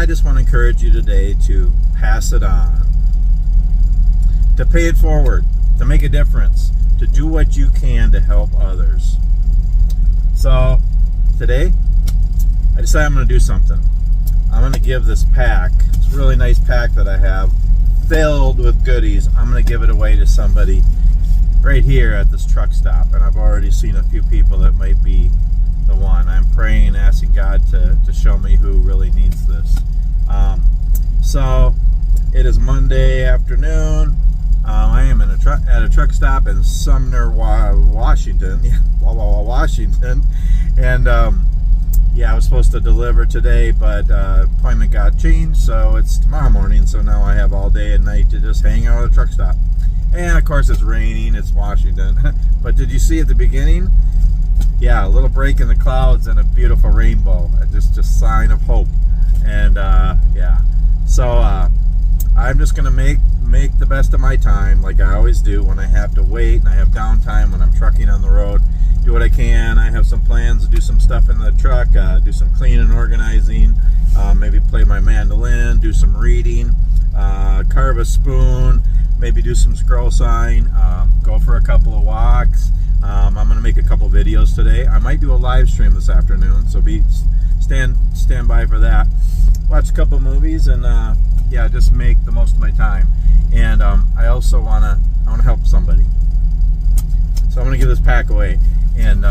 I just want to encourage you today to pass it on, to pay it forward, to make a difference, to do what you can to help others. So today, I decided I'm going to do something. I'm going to give this pack, it's a really nice pack that I have, filled with goodies. I'm going to give it away to somebody right here at this truck stop. And I've already seen a few people that might be the one. I'm praying, asking God to show me who really needs this. So it is Monday afternoon. I am at a truck stop in Sumner, Washington. Washington. And yeah, I was supposed to deliver today, but appointment got changed, so it's tomorrow morning. So now I have all day and night to just hang out at a truck stop. And of course it's raining, it's Washington. But did you see at the beginning? Yeah, a little break in the clouds and a beautiful rainbow. Just sign of hope. And yeah, so I'm just gonna make the best of my time, like I always do when I have to wait and I have downtime when I'm trucking on the road. Do what I can. I have some plans to do some stuff in the truck, do some cleaning and organizing, maybe play my mandolin, do some reading, carve a spoon, maybe do some scroll sign, go for a couple of walks. I'm going to make a couple videos today. I might do a live stream this afternoon, so stand by for that. Watch a couple movies and yeah, just make the most of my time. And I also want to help somebody. So I'm going to give this pack away. And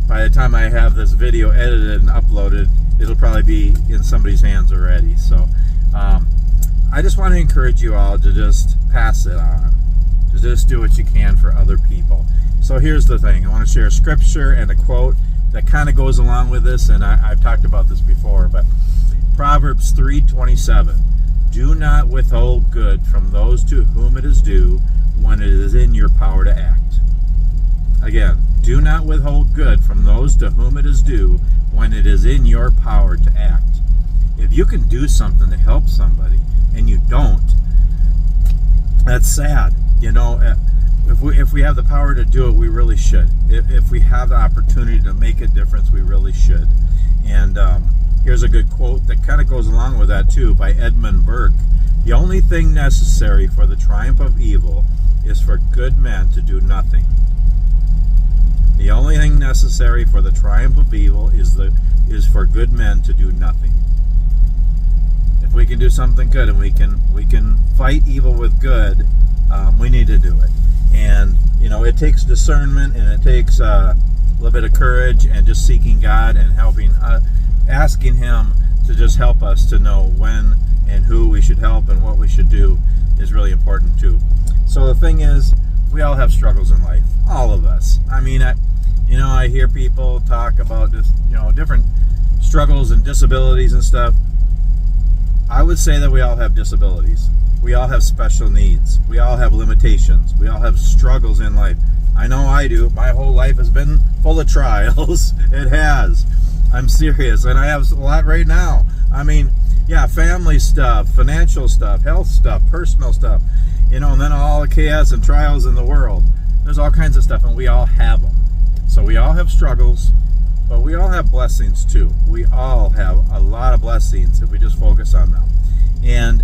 by the time I have this video edited and uploaded, it'll probably be in somebody's hands already. So I just want to encourage you all to just pass it on, to just do what you can for other people. So here's the thing. I want to share a scripture and a quote that kind of goes along with this, and I've talked about this before, but Proverbs 3:27. Do not withhold good from those to whom it is due when it is in your power to act. Again, do not withhold good from those to whom it is due when it is in your power to act. If you can do something to help somebody and you don't, that's sad. You know, if we have the power to do it, we really should. If we have the opportunity to make a difference, we really should. And here's a good quote that kind of goes along with that too, by Edmund Burke. The only thing necessary for the triumph of evil is for good men to do nothing. The only thing necessary for the triumph of evil is for good men to do nothing. If we can do something good and we can fight evil with good, we need to do it. And you know, it takes discernment and it takes a little bit of courage and just seeking God and helping, asking Him to just help us to know when and who we should help and what we should do is really important too. So the thing is, we all have struggles in life, all of us. I mean, I hear people talk about just, different struggles and disabilities and stuff. I would say that we all have disabilities. We all have special needs. We all have limitations. We all have struggles in life. I know I do. My whole life has been full of trials. It has. I'm serious. And I have a lot right now. I mean, yeah, family stuff, financial stuff, health stuff, personal stuff, and then all the chaos and trials in the world. There's all kinds of stuff, and we all have them. So we all have struggles, but we all have blessings too. We all have a lot of blessings if we just focus on them. And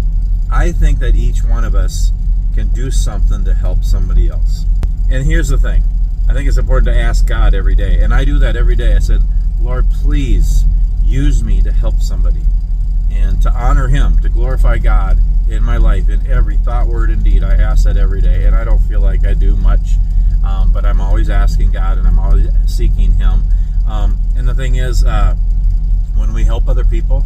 I think that each one of us can do something to help somebody else. And here's the thing. I think it's important to ask God every day. And I do that every day. I said, Lord, please use me to help somebody and to honor Him, to glorify God in my life, in every thought, word, and deed. I ask that every day. And I don't feel like I do much, but I'm always asking God and I'm always seeking Him. And the thing is, when we help other people,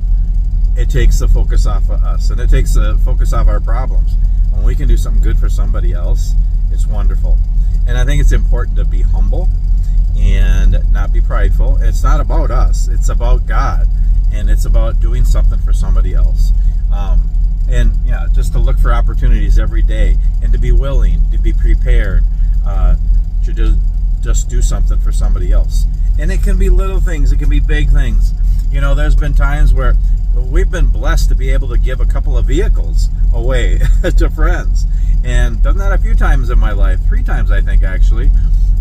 it takes the focus off of us, and it takes the focus off our problems. When we can do something good for somebody else, it's wonderful. And I think it's important to be humble and not be prideful. It's not about us. It's about God, and it's about doing something for somebody else. And yeah, just to look for opportunities every day and to be willing, to be prepared to just do something for somebody else. And it can be little things. It can be big things. There's been times where we've been blessed to be able to give a couple of vehicles away to friends, and done that a few times in my life, 3 times I think actually,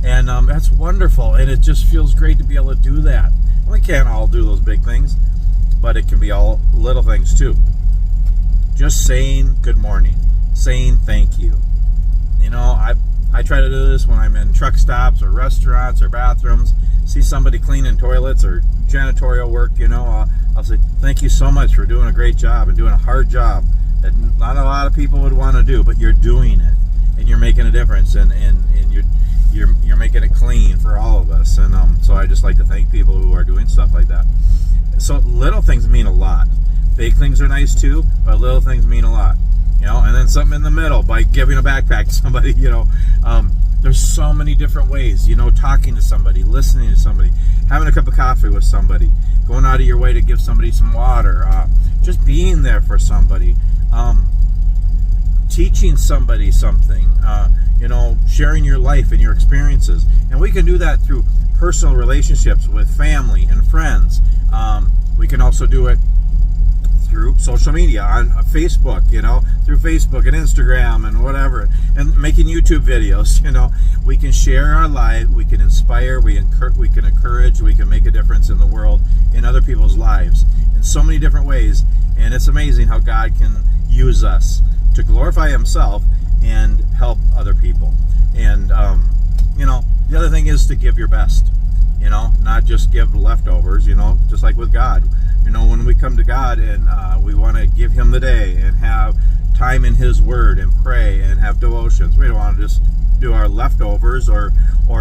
and that's wonderful, and it just feels great to be able to do that. We can't all do those big things, but it can be all little things too. Just saying good morning, saying thank you. You know, I try to do this when I'm in truck stops or restaurants or bathrooms, see somebody cleaning toilets or janitorial work, you know, I'll say, thank you so much for doing a great job and doing a hard job that not a lot of people would want to do, but you're doing it and you're making a difference, and you're making it clean for all of us. And so I just like to thank people who are doing stuff like that. So little things mean a lot. Big things are nice too, but little things mean a lot. You know, and then something in the middle, by giving a backpack to somebody, you know. There's so many different ways, you know, talking to somebody, listening to somebody, having a cup of coffee with somebody, going out of your way to give somebody some water, just being there for somebody, teaching somebody something, you know, sharing your life and your experiences. And we can do that through personal relationships with family and friends. We can also do it through social media, on Facebook, you know, through Facebook and Instagram and whatever, and making YouTube videos. You know, we can share our life, we can inspire, we can encourage, we can make a difference in the world, in other people's lives, in so many different ways. And it's amazing how God can use us to glorify Himself and help other people. And you know, the other thing is to give your best. You know, not just give leftovers. You know, just like with God. You know, when we come to God and we want to give Him the day and have time in His Word and pray and have devotions, we don't want to just do our leftovers or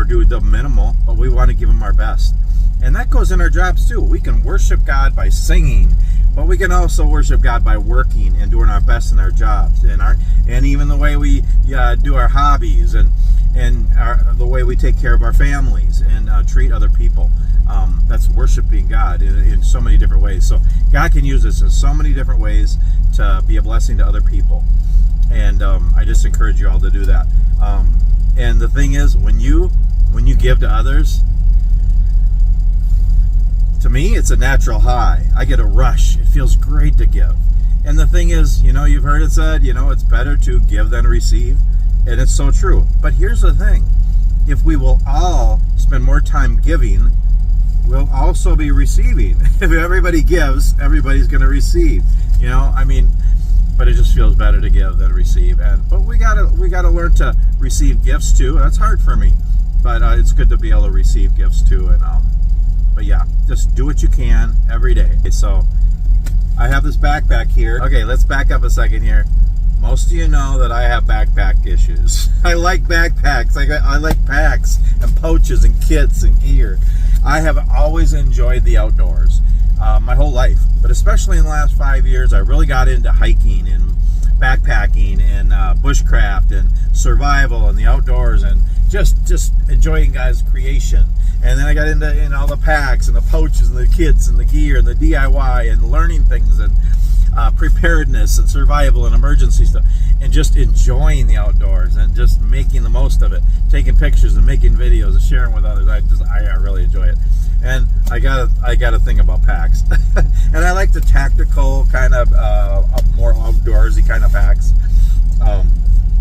do the minimal, but we want to give Him our best. And that goes in our jobs too. We can worship God by singing, but we can also worship God by working and doing our best in our jobs and even the way we do our hobbies and the way we take care of our families and treat other people. That's worshiping God in so many different ways. So God can use us in so many different ways to be a blessing to other people. And I just encourage you all to do that. And the thing is, when you give to others, to me, it's a natural high. I get a rush. It feels great to give. And the thing is, you know, you've heard it said, you know, it's better to give than receive. And it's so true. But here's the thing. If we will all spend more time giving, we'll also be receiving. If everybody gives, everybody's going to receive. You know, I mean, but it just feels better to give than receive. But we gotta learn to receive gifts too. That's hard for me, but it's good to be able to receive gifts too. And but yeah, just do what you can every day. So I have this backpack here. Okay, let's back up a second here. Most of you know that I have backpack issues. I like backpacks. I like packs and pouches and kits and gear. I have always enjoyed the outdoors my whole life, but especially in the last 5 years, I really got into hiking and backpacking and bushcraft and survival and the outdoors and just enjoying God's creation. And then I got into all the packs and the pouches and the kits and the gear and the DIY and learning things and preparedness and survival and emergency stuff, and just enjoying the outdoors and just making the most of it, taking pictures and making videos and sharing with others. I really enjoy it. And I got a thing about packs. And I like the tactical kind of more outdoorsy kind of packs,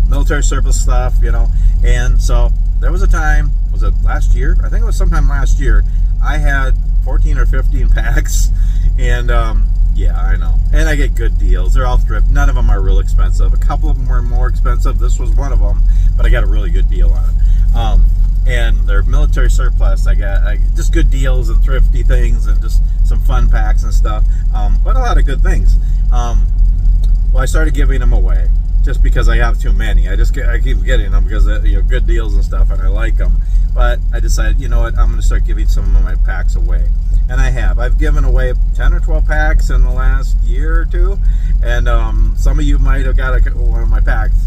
military surplus stuff, you know. And so there was a time, was it last year? I think it was sometime last year, I had 14 or 15 packs. And yeah, I know. And I get good deals. They're all thrift. None of them are real expensive. A couple of them were more expensive. This was one of them, but I got a really good deal on it. And they're military surplus. I got just good deals and thrifty things and just some fun packs and stuff. But a lot of good things. Well, I started giving them away just because I have too many. I keep getting them because they're good deals and stuff, and I like them. But I decided, you know what, I'm going to start giving some of my packs away. And I have. I've given away 10 or 12 packs in the last year or two. And some of you might have got one of my packs.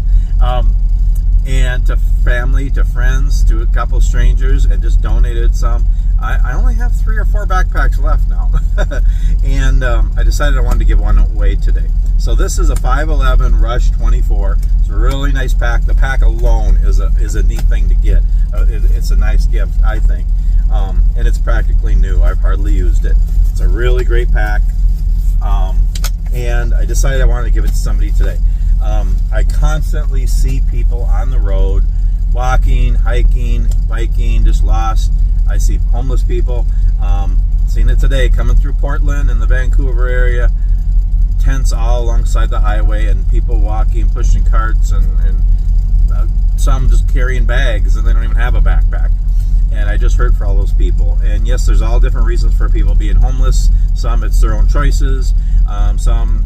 And to family, to friends, to a couple strangers, and just donated some. I only have 3 or 4 backpacks left now. And I decided I wanted to give one away today. So this is a 511 Rush 24. It's a really nice pack. The pack alone is a neat thing to get. It's a nice gift, I think. And it's practically new. I've hardly used it. It's a really great pack. And I decided I wanted to give it to somebody today. I constantly see people on the road, walking, hiking, biking, just lost. I see homeless people. Seen it today coming through Portland and the Vancouver area. Tents all alongside the highway and people walking, pushing carts, and some just carrying bags, and they don't even have a backpack. And I just hurt for all those people. And yes, there's all different reasons for people being homeless. Some it's their own choices, some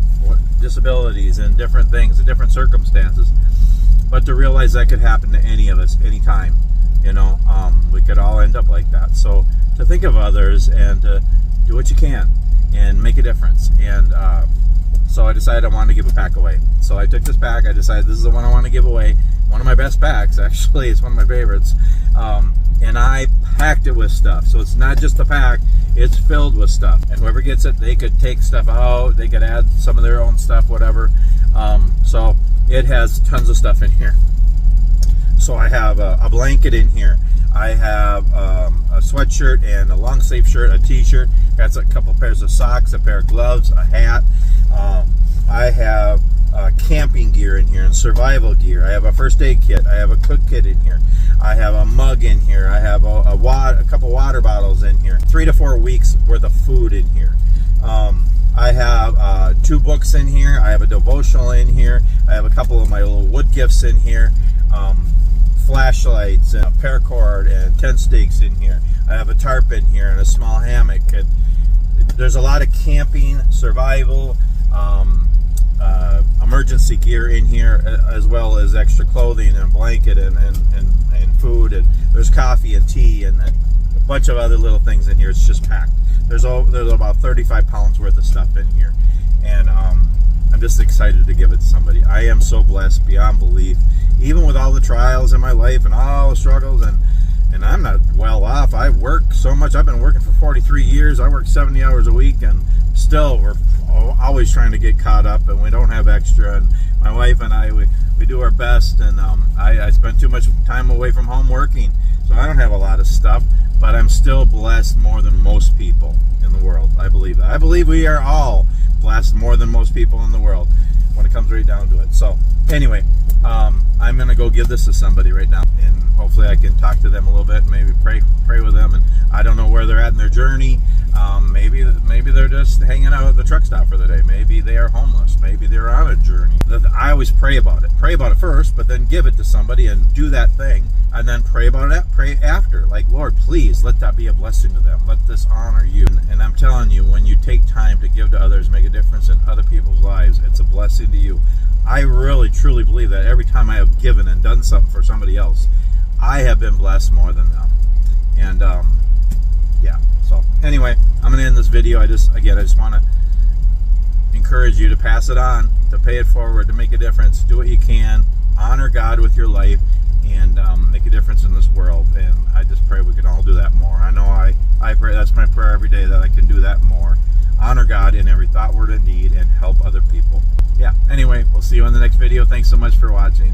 disabilities and different things and different circumstances. But to realize that could happen to any of us anytime, we could all end up like that. So to think of others and to do what you can and make a difference. And so I decided I wanted to give a pack away. So I took this pack. I decided this is the one I want to give away. One of my best packs, actually. It's one of my favorites. And I packed it with stuff. So it's not just a pack, it's filled with stuff. And whoever gets it, they could take stuff out, they could add some of their own stuff, whatever. So it has tons of stuff in here. So I have a blanket in here. I have a sweatshirt and a long sleeve shirt, a t-shirt. Got a couple pairs of socks, a pair of gloves, a hat. I have camping gear in here and survival gear. I have a first aid kit. I have a cook kit in here. I have a mug in here. I have a couple water bottles in here. 3 to 4 weeks worth of food in here. I have 2 books in here. I have a devotional in here. I have a couple of my little wood gifts in here. Flashlights and a paracord and tent stakes in here. I have a tarp in here and a small hammock. And there's a lot of camping, survival, emergency gear in here, as well as extra clothing and blanket and food. And there's coffee and tea and a bunch of other little things in here. It's just packed. There's about 35 pounds worth of stuff in here. And I'm just excited to give it to somebody. I am so blessed beyond belief. Even with all the trials in my life and all the struggles, and I'm not well off. I work so much. I've been working for 43 years. I work 70 hours a week, and still we're always trying to get caught up, and we don't have extra. And my wife and I, we do our best, and I spend too much time away from home working, so I don't have a lot of stuff, but I'm still blessed more than most people in the world. I believe that. I believe we are all blessed more than most people in the world when it comes right down to it. So anyway, I'm going to go give this to somebody right now, and hopefully I can talk to them a little bit, maybe pray with them. And I don't know where they're at in their journey. Maybe they're just hanging out at the truck stop for the day. Maybe they are homeless. Maybe they're on a journey. I always pray about it. Pray about it first, but then give it to somebody and do that thing, and then pray about it. Pray after. Like, Lord, please let that be a blessing to them. Let this honor you. And I'm telling you, when you take time to give to others, make a difference in other people's lives, it's a blessing to you. I really, truly believe that every time I have given and done something for somebody else, I have been blessed more than them. And yeah. So anyway, I'm going to end this video. I just want to encourage you to pass it on, to pay it forward, to make a difference. Do what you can. Honor God with your life, and make a difference in this world. And I just pray we can all do that more. I know I pray. That's my prayer every day, that I can do that more. Honor God in every thought, word, and deed, and help other people. Yeah, anyway, we'll see you in the next video. Thanks so much for watching.